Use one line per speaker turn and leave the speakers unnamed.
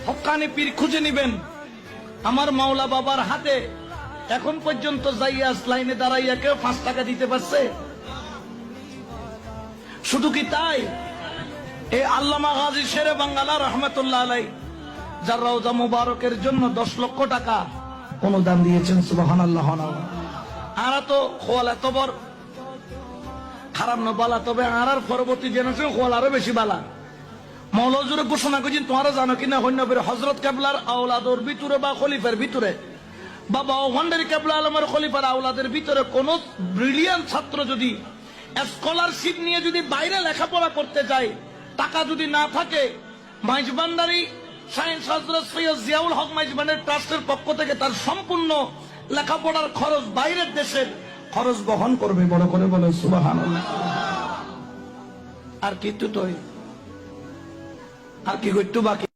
হক্কানি পীর খুঁজে নিবেন। আমার মাওলা বাবার হাতে এখন পর্যন্ত জাইয়াস লাইনে দাঁড়াইয়া কেউ 5 টাকা দিতে পারছে? শুধু কি তাই, এই আল্লামা গাজী শেরে বাঙ্গালা রহমতুল্লাহ আলাই যার রওজা মুবারকের জন্য 10 লক্ষ টাকা অনুদান দিয়েছেন। সুবহানাল্লাহ। আরা তো খোয়াল এত বড় খারাপ না বালা, তবে আর পরবর্তী জেনারেশন খোয়াল আরো বেশি বালা। মৌলজুরে ঘোষণা করছেন, তোমরা জানো কিনা হন্যবের হজরত কেবলার আওলাদর ভিতরে বা খলিফার ভিতরে বা বাউভান্ডারি কেবলা আলমের খলিফার আওলাদের ভিতরে কোন ব্রিলিয়ান্ট ছাত্র যদি স্কলারশিপ নিয়ে যদি বাইরে লেখাপড়া করতে যায়, টাকা যদি না থাকে, মাইজবান্ডারি সায়েন্স হজরত সৈয়দ জিয়াউল হক মাইজবান্ডারি ট্রাস্টের পক্ষ থেকে তার সম্পূর্ণ লেখাপড়ার খরচ বাইরের দেশের খরচ বহন করবে। বড় করে বলে সুবহানাল্লাহ। আর কিন্তু তো আর কি করতে বাকি